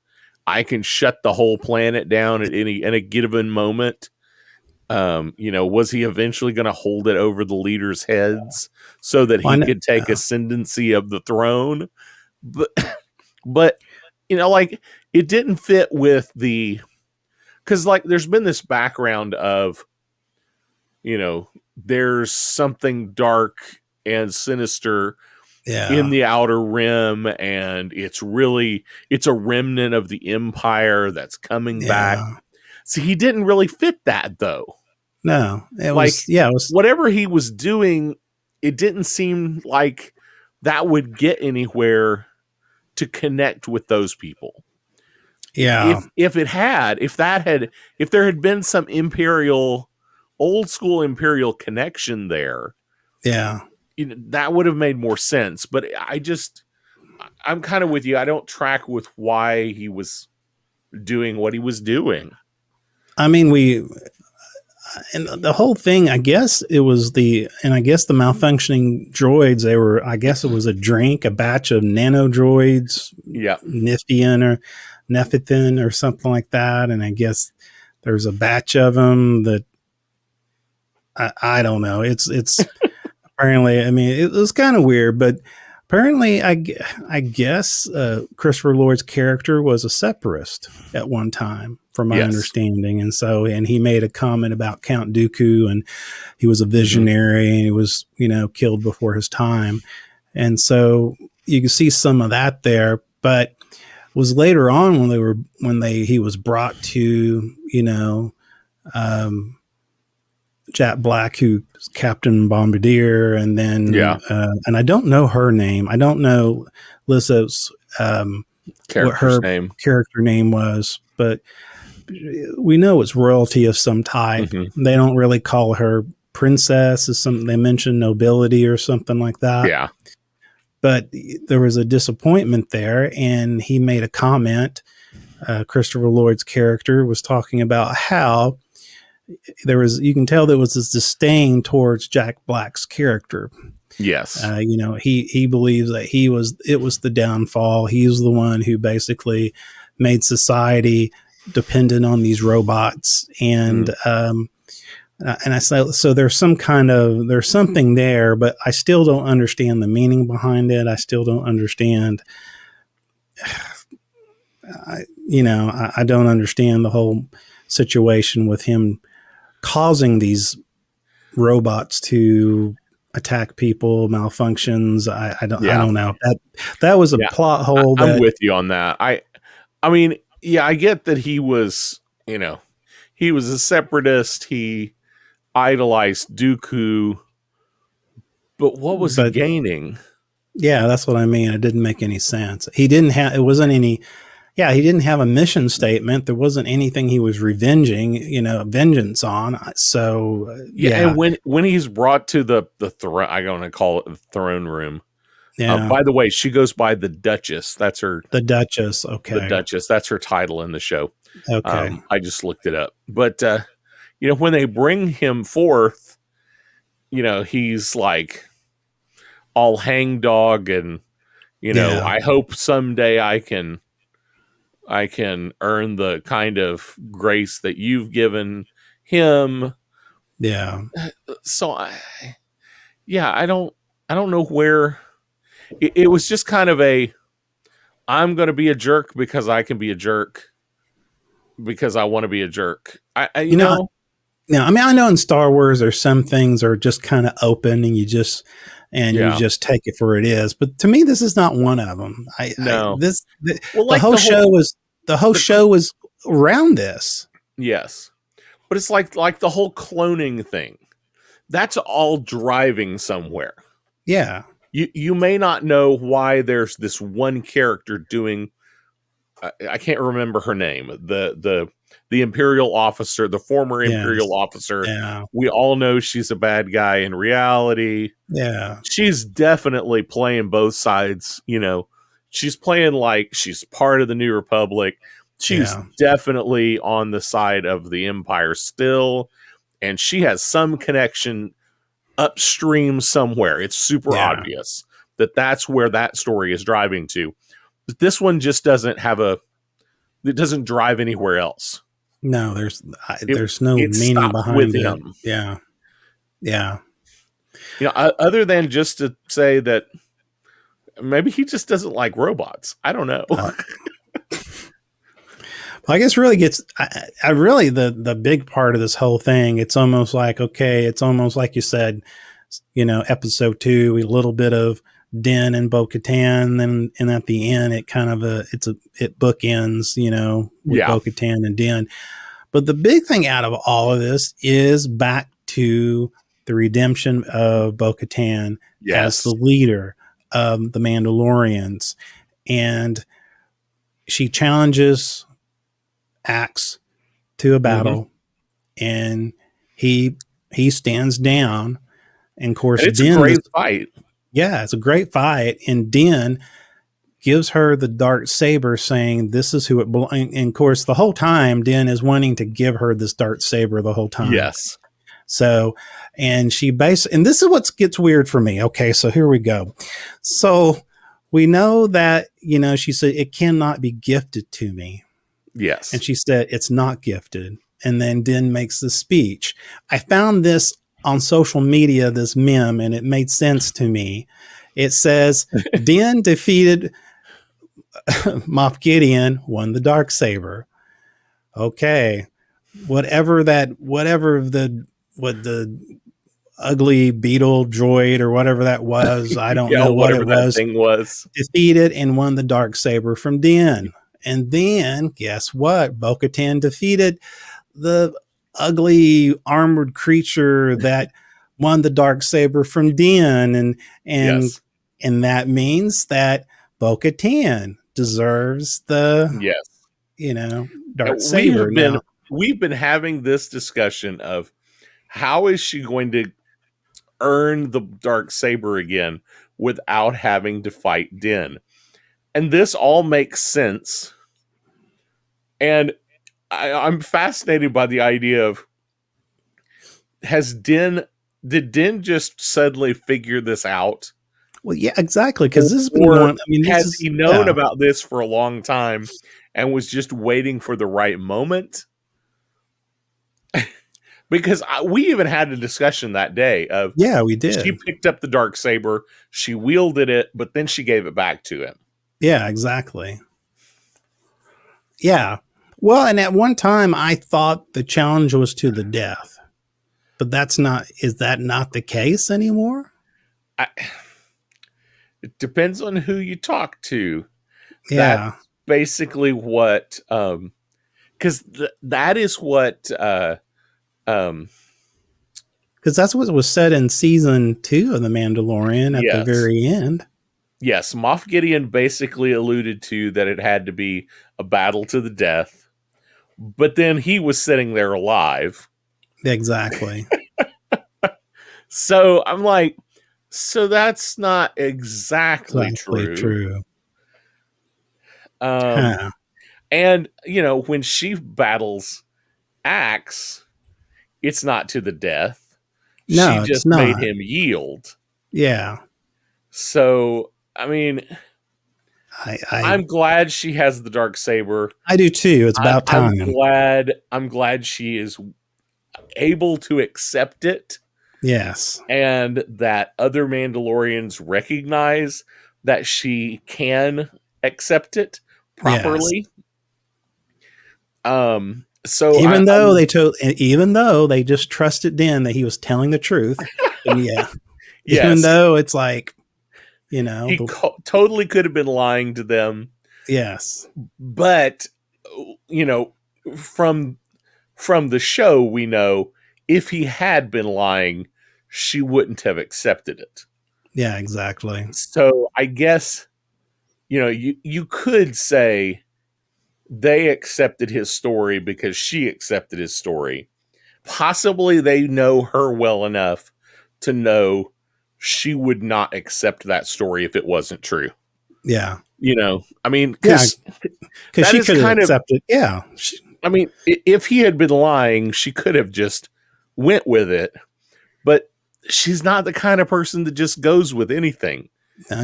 I can shut the whole planet down at a given moment? Was he eventually going to hold it over the leaders' heads so that he could take ascendancy of the throne? But like, it didn't fit with because like there's been this background of, there's something dark and sinister in the Outer Rim, and it's a remnant of the Empire that's coming back. So he didn't really fit that though. No, it was whatever he was doing, it didn't seem like that would get anywhere to connect with those people. Yeah. If there had been some old school imperial connection there, that would have made more sense. But I'm kind of with you. I don't track with why he was doing what he was doing. I mean, and the whole thing, I guess it was the malfunctioning droids. I guess it was a batch of nano droids, Nephian or something like that. And I guess there's a batch of them that I don't know. It's apparently, I mean, it was kind of weird, but apparently I guess Christopher Lloyd's character was a separatist at one time, from my understanding. And he made a comment about Count Dooku, and he was a visionary, and he was, killed before his time. And so you can see some of that there, but it was later on when he was brought to, Jack Black, who's Captain Bombardier, and then and I don't know her name. I don't know Lizzo's what her character name was, but we know it's royalty of some type. Mm-hmm. They don't really call her princess. Is something they mention nobility or something like that. Yeah. But there was a disappointment there, and he made a comment. Christopher Lloyd's character was talking about how you can tell there was this disdain towards Jack Black's character. Yes. He believes that it was the downfall. He was the one who basically made society dependent on these robots. And, and I say, so there's something there, but I still don't understand the meaning behind it. I still don't understand, I don't understand the whole situation with him causing these robots to attack people, malfunctions. I don't know. That was a plot hole. I'm with you on that. I mean, yeah, I get that he was a separatist. He idolized Dooku, but what was he gaining? Yeah, that's what I mean. It didn't make any sense. He didn't have a mission statement. There wasn't anything he was vengeance on. So and when he's brought to the throne, I'm going to call it the throne room. Yeah. By the way, she goes by the Duchess. That's her. The Duchess. Okay. The Duchess. That's her title in the show. Okay. I just looked it up. But when they bring him forth, he's like all hangdog, and I hope someday I can earn the kind of grace that you've given him. Yeah. So I don't know where it was. Just kind of I'm going to be a jerk because I can be a jerk because I want to be a jerk. I know. I mean, I know in Star Wars there's some things are just kind of open and you just take it for it is. But to me, this is not one of them. The whole show was around this. Yes. But it's like the whole cloning thing. That's all driving somewhere. Yeah. You may not know why there's this one character doing, I can't remember her name, the Imperial officer, the former Imperial officer. Yeah. We all know she's a bad guy in reality. Yeah. She's definitely playing both sides. She's playing like she's part of the New Republic. She's definitely on the side of the Empire still. And she has some connection upstream somewhere. It's super obvious that that's where that story is driving to. But this one just doesn't it doesn't drive anywhere else. No, there's no meaning behind it. Him. Yeah. Yeah. Other than just to say that maybe he just doesn't like robots. I don't know. I guess really the big part of this whole thing, it's almost like you said, episode 2, a little bit of Din and Bo-Katan, and at the end it kind of it bookends, with Bo-Katan and Din. But the big thing out of all of this is back to the redemption of Bo-Katan as the leader of the Mandalorians, and she challenges Axe to a battle, and he stands down, and of course it's a great fight. Yeah, it's a great fight, and Din gives her the dark saber, saying this is who it belongs. And of course the whole time Din is wanting to give her this dark saber the whole time. Yes. So, and and this is what gets weird for me. Okay, so here we go. So we know that, she said it cannot be gifted to me. Yes. And she said, it's not gifted. And then Din makes the speech. I found this on social media, this meme, and it made sense to me. It says, Din defeated Moff Gideon, won the Darksaber. Okay. Whatever the ugly beetle droid or whatever that was, I don't know what it was. Thing was. Defeated and won the Darksaber from Din. And then, guess what? Bo-Katan defeated the ugly armored creature that won the dark saber from Din, and Yes. and that means that Bo-Katan deserves the, Yes. dark We saber have been now. we've been having this discussion of how is she going to earn the dark saber again without having to fight Din. And this all makes sense. And I'm fascinated by the idea of did Din just suddenly figure this out? Well, yeah, exactly. Because this has been Or going. I mean, this has is he known about this for a long time and was just waiting for the right moment? Because we even had a discussion that day of Yeah, we she did. picked up the dark saber, she wielded it, but then she gave it back to him. Yeah, exactly. Yeah. Well, and at one time I thought the challenge was to the death, but is that not the case anymore? It depends on who you talk to. That's Yeah. basically what, because that is what, um, Because that's what was said in season 2 of The Mandalorian at the yes, very end. yes, Moff Gideon basically alluded to that it had to be a battle to the death, but then he was sitting there alive. Exactly. So I'm like, so that's not exactly Exactly true. true. Um, Huh. and when she battles Axe, it's not to the death. She No, it's just made not. him yield. Yeah. So, I mean, I I'm glad she has the dark saber. I do too. It's I'm, about I'm time. glad. I'm glad she is able to accept it, Yes. and that other Mandalorians recognize that she can accept it Yes. properly. So Even though they just trusted Din that he was telling the truth, and yeah, even yes, though it's like, he totally could have been lying to them, yes, but you know, from the show, we know if he had been lying, she wouldn't have accepted it. yeah, exactly, So I guess you could say they accepted his story because she accepted his story. Possibly they know her well enough to know she would not accept that story if it wasn't true. yeah, I mean, yeah, because because that she is could have kind of, accepted. Yeah, I mean, if he had been lying, she could have just went with it, but she's not the kind of person that just goes with anything.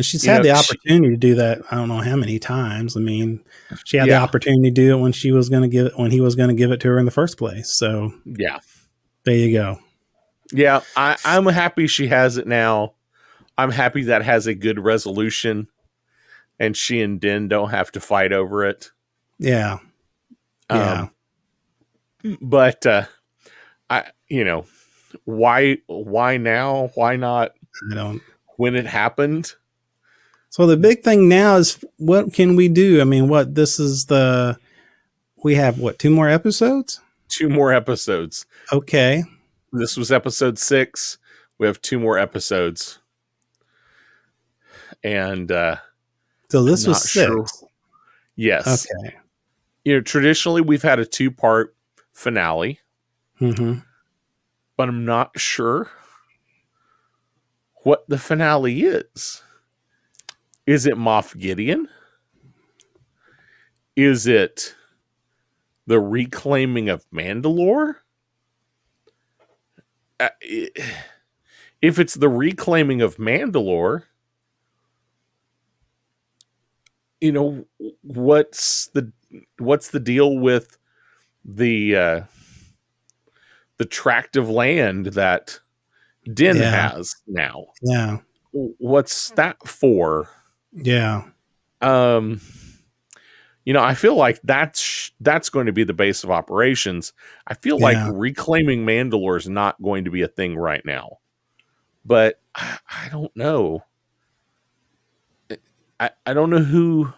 she's had the She, opportunity to do that. I don't know how many times. I mean, she had the yeah, opportunity to do it when she was going to give it when he was going to give it to her in the first place. So yeah, there you go. yeah. I'm happy she has it now. I'm happy that has a good resolution, and she and Din don't have to fight over it. Yeah, yeah. Um, but I, why now? Why not I don't. when it happened? So the big thing now is what can we do? I mean, we have what, 2 more episodes? 2 more episodes. Okay. This was episode 6. We have 2 more episodes, and So I'm this was not sure. 6. Yes, Okay. traditionally we've had a 2-part finale, Mm-hmm. but I'm not sure what the finale is. Is it Moff Gideon? Is it the reclaiming of Mandalore? If it's the reclaiming of Mandalore, what's the deal with the tract of land that Din Yeah. has now? Yeah. What's that for? Yeah. Um, I feel like that's going to be the base of operations. I feel like Yeah. reclaiming Mandalore is not going to be a thing right now, but I don't know. I don't know who.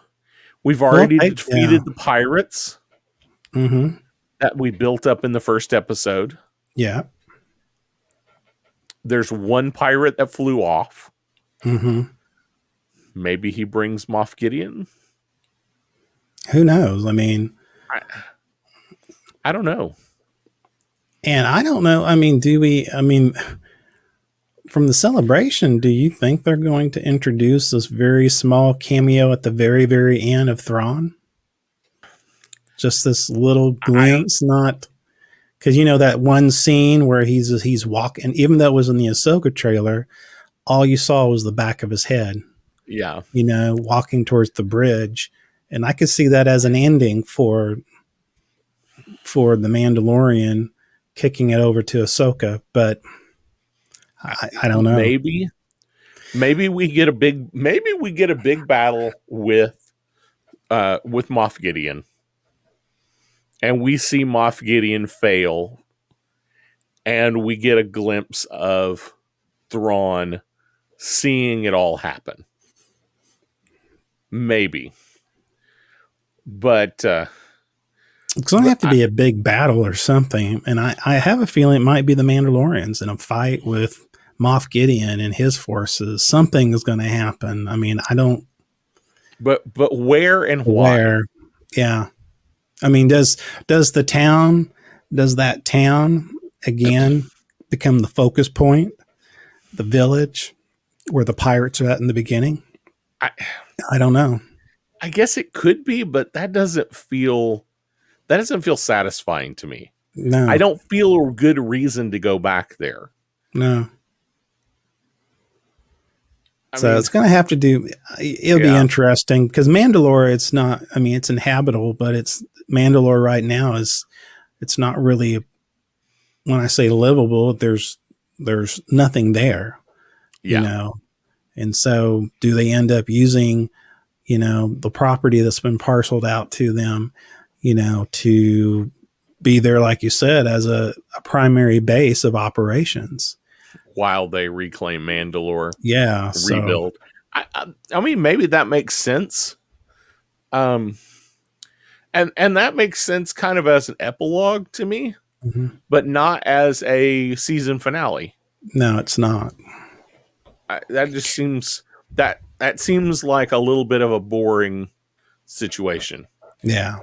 We've Well, already yeah. defeated the pirates. Mm-hmm. that we built up in the first episode. Yeah. There's one pirate that flew off. Mm-hmm. Maybe he brings Moff Gideon. Who knows? I mean, I don't know. And I don't know. I mean, from the celebration, do you think they're going to introduce this very small cameo at the very, very end of Thrawn? Just this little glimpse, not because that one scene where he's walking, even though it was in the Ahsoka trailer, all you saw was the back of his head. Yeah. Walking towards the bridge. And I could see that as an ending for the Mandalorian kicking it over to Ahsoka, but I don't know. Maybe we get a big battle with Moff Gideon, and we see Moff Gideon fail, and we get a glimpse of Thrawn seeing it all happen. Maybe, but it's going to have to be a big battle or something, and I have a feeling it might be the Mandalorians in a fight with Moff Gideon and his forces. Something is going to happen. I mean, I don't. But where and why? Where? Yeah. I mean, does that town again become the focus point, the village where the pirates are at in the beginning? I don't know. I guess it could be, but that doesn't feel satisfying to me. No. I don't feel a good reason to go back there. No. So it's going to have to it'll be interesting because Mandalore, it's inhabitable, but Mandalore right now it's not really, when I say livable, there's nothing there, and so do they end up using, the property that's been parceled out to them, to be there, like you said, as a primary base of operations while they reclaim Mandalore. Yeah. Rebuild. I mean, maybe that makes sense. And that makes sense kind of as an epilogue to me, but not as a season finale. No, it's not. That just seems that seems like a little bit of a boring situation. Yeah.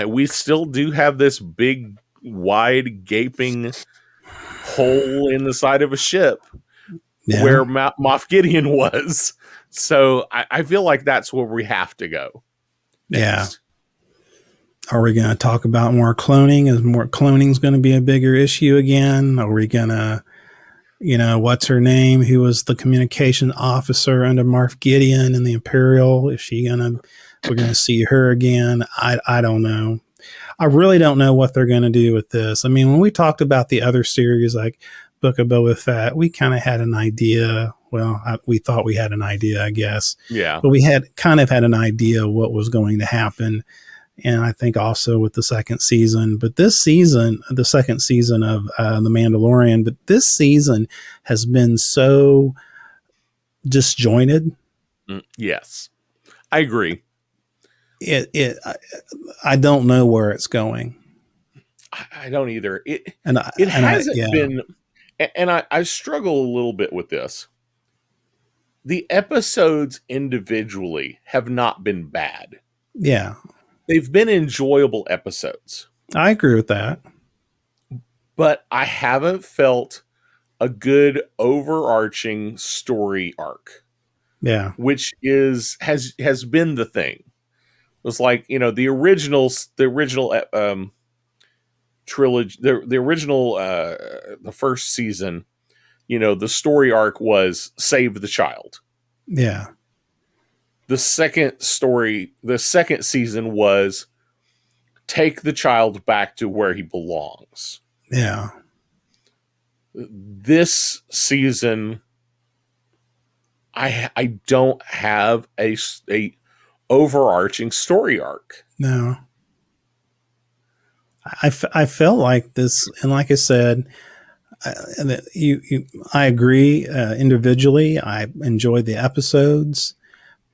We still do have this big, wide, gaping hole in the side of a ship where Moff Gideon was. So I feel like that's where we have to go next. Yeah. Are we going to talk about more cloning? Is more cloning is going to be a bigger issue again? Are we going to, what's her name? Who was the communication officer under Moff Gideon in the Imperial? We're going to see her again? I don't know. I really don't know what they're going to do with this. I mean, when we talked about the other series, like Book of Boba Fett, we kind of had an idea. Well, we thought we had an idea, I guess. Yeah. But we had an idea what was going to happen. And I think also with the second season. But this season, the second season of The Mandalorian, but this season has been so disjointed. Yes, I agree. I don't know where it's going. I don't either. It hasn't been, and I struggle a little bit with this. The episodes individually have not been bad. Yeah. They've been enjoyable episodes. I agree with that. But I haven't felt a good overarching story arc. Yeah. Which has been the thing. It was like, the original trilogy, the original the first season, the story arc was save the child. Yeah. The second season was take the child back to where he belongs. Yeah. This season, I don't have a overarching story arc. No. I felt like this, and like I said, I agree. Individually, I enjoyed the episodes,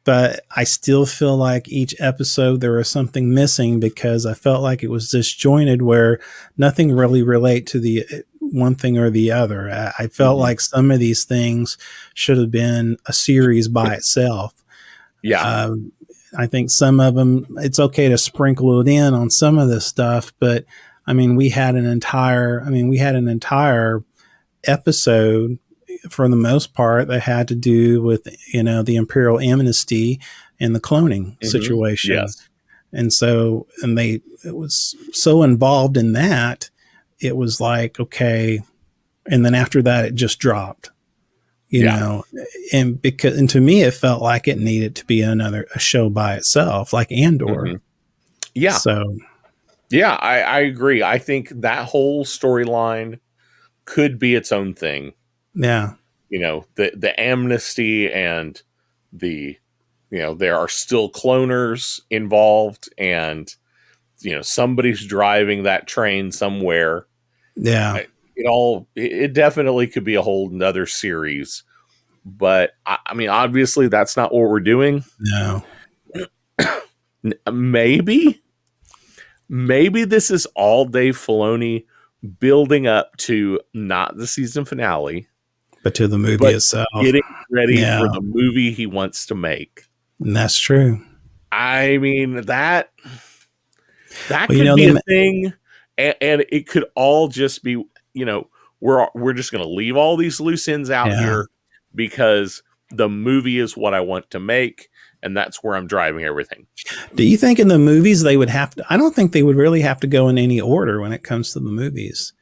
but I still feel like each episode there was something missing because I felt like it was disjointed where nothing really relate to the one thing or the other. I felt like some of these things should have been a series by itself. Yeah. I think some of them, it's okay to sprinkle it in on some of this stuff, but I mean, we had an entire episode for the most part that had to do with, the imperial amnesty and the cloning situation. Yes. And so, it was so involved in that, it was like, okay. And then after that, it just dropped, and to me, it felt like it needed to be a show by itself, like Andor. Yeah. So, yeah, I agree. I think that whole storyline could be its own thing. Yeah. The amnesty and there are still cloners involved, and somebody's driving that train somewhere. Yeah. It definitely could be a whole nother series, but I mean, obviously that's not what we're doing. No. Maybe this is all Dave Filoni building up to, not the season finale, but to the movie itself, getting ready for the movie he wants to make. And that's true. I mean, that could be a thing, and it could all just be, we're just going to leave all these loose ends out here because the movie is what I want to make, and that's where I'm driving everything. Do you think in the movies they would have to? I don't think they would really have to go in any order when it comes to the movies.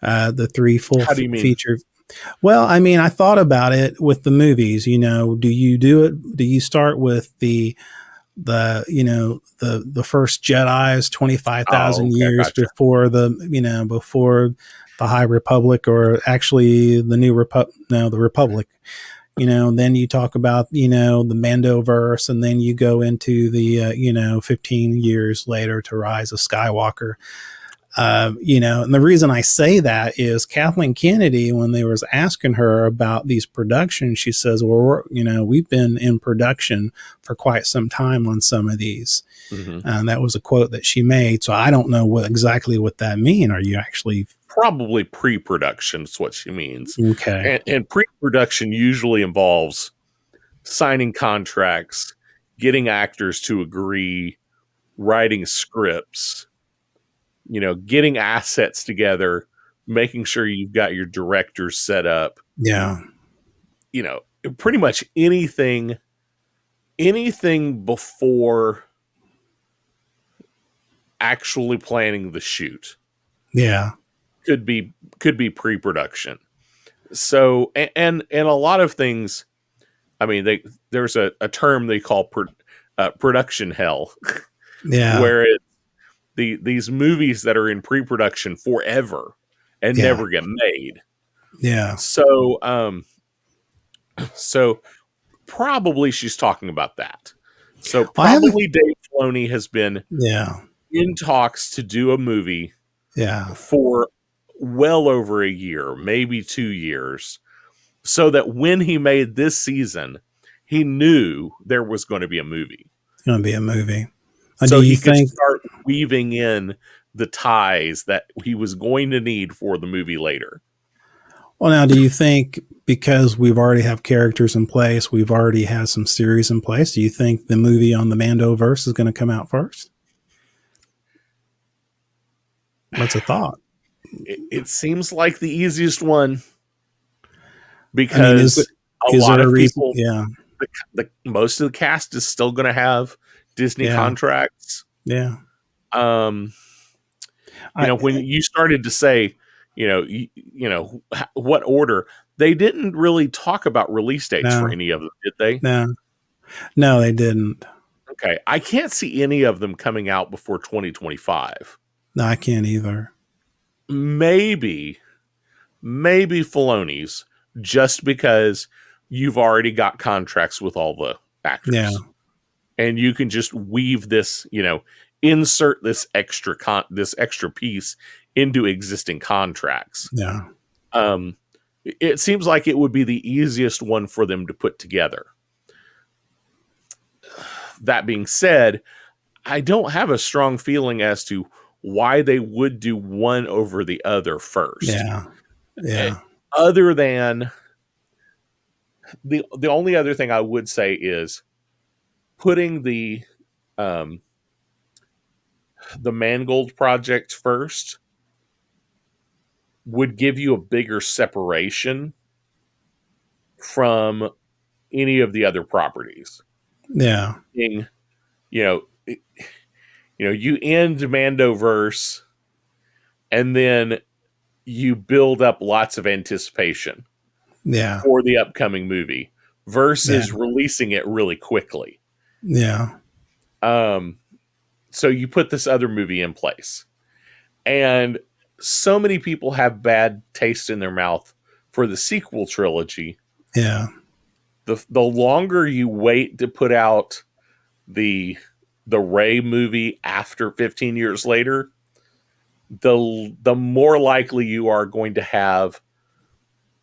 The three full feature. Well, I mean, I thought about it with the movies. Do you do it? Do you start with the first Jedi's 25,000 years before before the High Republic, or actually the the Republic? Then you talk about, the Mandoverse, and then you go into the, 15 years later to Rise of Skywalker. And the reason I say that is Kathleen Kennedy, when they was asking her about these productions, she says, well, we've been in production for quite some time on some of these. And that was a quote that she made. So I don't know exactly what that means. Are you actually... Probably pre-production is what she means. Okay. And pre-production usually involves signing contracts, getting actors to agree, writing scripts, getting assets together, making sure you've got your directors set up. Yeah. Pretty much anything before actually planning the shoot. Yeah. Could be pre-production. So, and a lot of things, I mean, there's a term they call production hell. Yeah. Where these movies that are in pre-production forever and never get made. Yeah. So probably she's talking about that. So probably Dave Filoni has been in talks to do a movie for well over a year, maybe 2 years, so that when he made this season, he knew there was going to be a movie. It's going to be a movie. So he could start weaving in the ties that he was going to need for the movie later. Well, now, do you think because we've already have characters in place, we've already had some series in place, do you think the movie on the Mandoverse is going to come out first? What's a thought? It seems like the easiest one because a lot of people, most of the cast is still going to have Disney contracts. Yeah. When you started to say, what order, they didn't really talk about release dates for any of them, did they? No, they didn't. Okay. I can't see any of them coming out before 2025. No, I can't either. Maybe Filoni's, just because you've already got contracts with all the actors. Yeah. And you can just weave this, insert this extra piece into existing contracts. Yeah. It seems like it would be the easiest one for them to put together. that being said, I don't have a strong feeling as to why they would do one over the other first. Yeah. Yeah. Other than the only other thing I would say is putting the Mangold project first would give you a bigger separation from any of the other properties. Yeah. You know, you end Mandoverse and then you build up lots of anticipation for the upcoming movie versus releasing it really quickly. Yeah. So you put this other movie in place. And so many people have bad taste in their mouth for the sequel trilogy. Yeah. The longer you wait to put out the Rey movie after 15 years later, the more likely you are going to have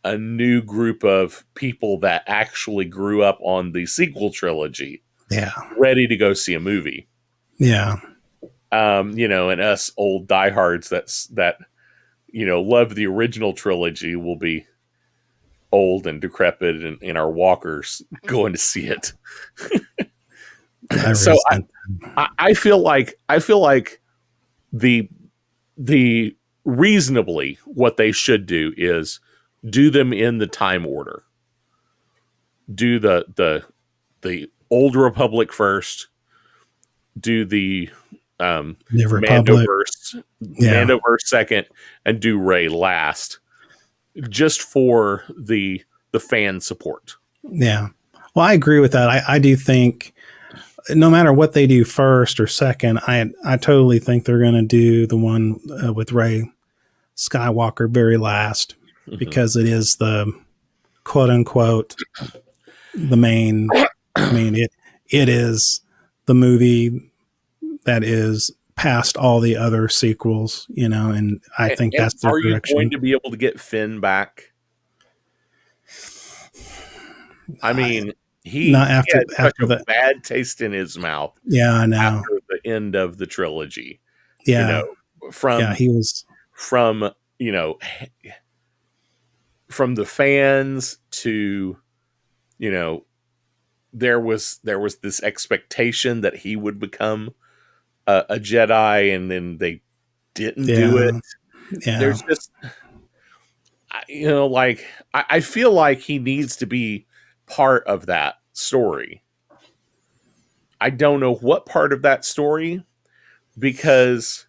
a new group of people that actually grew up on the sequel trilogy ready to go see a movie. Yeah. And us old diehards that love the original trilogy will be old and decrepit and in our walkers going to see it. So I feel like the reasonably what they should do is do them in the time order. Do the Old Republic first. Do the Mandoverse second, and do Rey last, just for the fan support. Yeah. Well, I agree with that. I do think no matter what they do first or second, I totally think they're going to do the one with Rey Skywalker very last, because it is the quote unquote the main. I mean, it is the movie that is past all the other sequels, and I think that's the direction. Are you going to be able to get Finn back? I mean, he had such a bad taste in his mouth. Yeah, I know. After the end of the trilogy. Yeah. He was from the fans to, there was this expectation that he would become a Jedi, and then they didn't do it. Yeah. There's just, I feel like he needs to be part of that story. I don't know what part of that story, because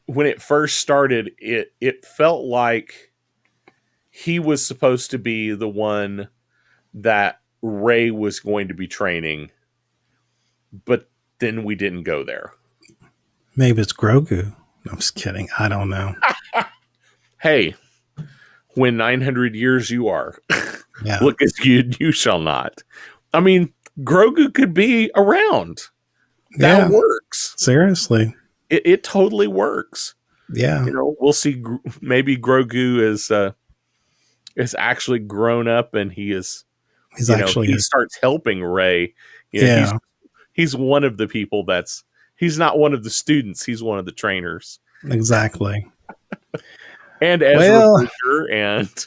when it first started, it felt like he was supposed to be the one that Rey was going to be training, but then we didn't go there. Maybe it's Grogu. I'm just kidding. I don't know. Hey, when 900 years you are, look as you shall not. I mean, Grogu could be around. That works. Seriously. It totally works. Yeah. We'll see. Maybe Grogu is actually grown up, and he starts helping Rey. He's one of the people he's not one of the students. He's one of the trainers. Exactly. And Ezra Bridger, and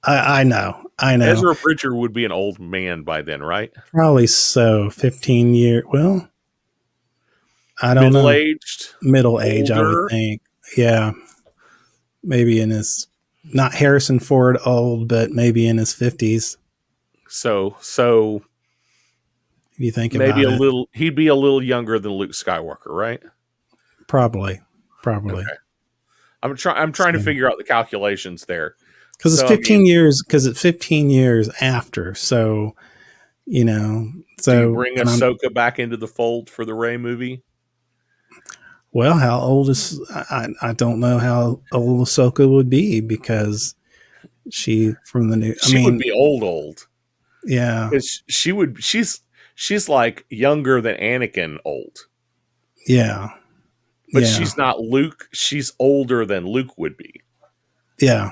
I know. Ezra Bridger would be an old man by then, right? Probably so. 15 years. Well, I don't know. Middle age, I would think. Yeah. Maybe in his, not Harrison Ford old, but maybe in his 50s. So if you think maybe about it, he'd be a little younger than Luke Skywalker, right? Probably. Okay. I'm trying to figure out the calculations there. Because it's 15 years. Because it's 15 years after. So, do you bring Ahsoka back into the fold for the Rey movie? Well, how old is I don't know how old Ahsoka would be, because she from the new. She would be old. Yeah, she's like younger than Anakin old. Yeah, but she's not Luke. She's older than Luke would be. Yeah,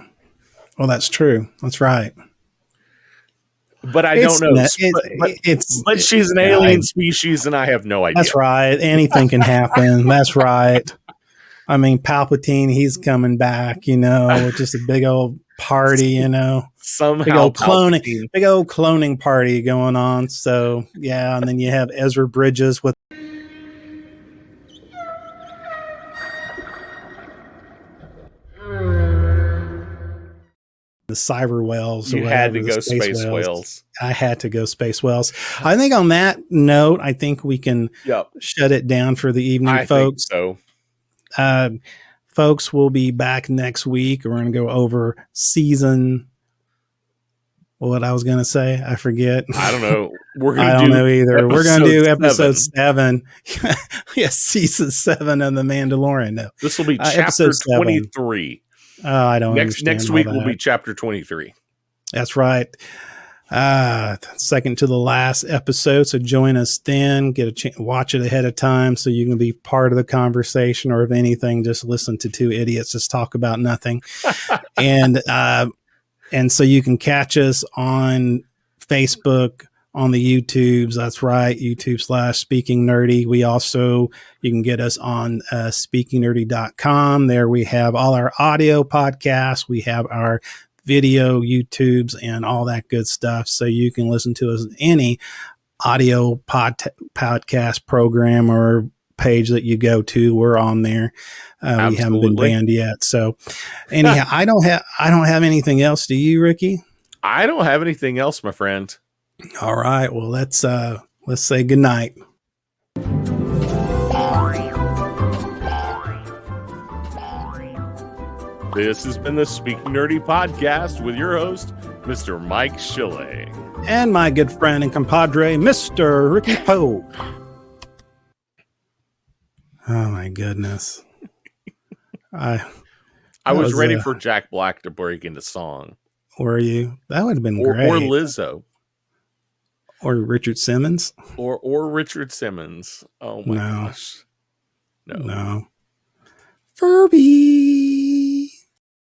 well, that's true. That's right. but I don't know. But she's an alien species, and I have no idea. That's right. Anything can happen. That's right. I mean, Palpatine, he's coming back, just a big old party, Somehow big old cloning party going on. So yeah, and then you have Ezra Bridges with the cyber whales. You had to go space whales. I had to go space whales. I think on that note, I think we can shut it down for the evening, folks. Think so. Folks, we'll be back next week. We're going to go over season. What I was going to say, I forget. I don't know. I don't know either. We're going to do episode 7. Yes, season 7 of The Mandalorian. No, this will be chapter 23. Oh, I don't understand. Next week will be chapter 23. That's right. Second to the last episode. So join us then. Get a chance, watch it ahead of time so you can be part of the conversation, or if anything, just listen to two idiots just talk about nothing. And so you can catch us on Facebook, on the YouTubes. That's right. YouTube/Speaking Nerdy. You can get us on speakingnerdy.com. There we have all our audio podcasts. We have our video YouTubes and all that good stuff. So you can listen to us in any audio podcast program or page that you go to. We're on there. We haven't been banned yet. So anyhow, I don't have anything else. Do you, Ricky? I don't have anything else, my friend. All right. Well, let's say goodnight. This has been the Speaking Nerdy podcast with your host, Mr. Mike Schilling. And my good friend and compadre, Mr. Ricky Poe. Oh my goodness. I was ready for Jack Black to break into song. Were you? That would have been great. Or Lizzo. Or Richard Simmons. Or Richard Simmons. Oh my gosh. No. Furby.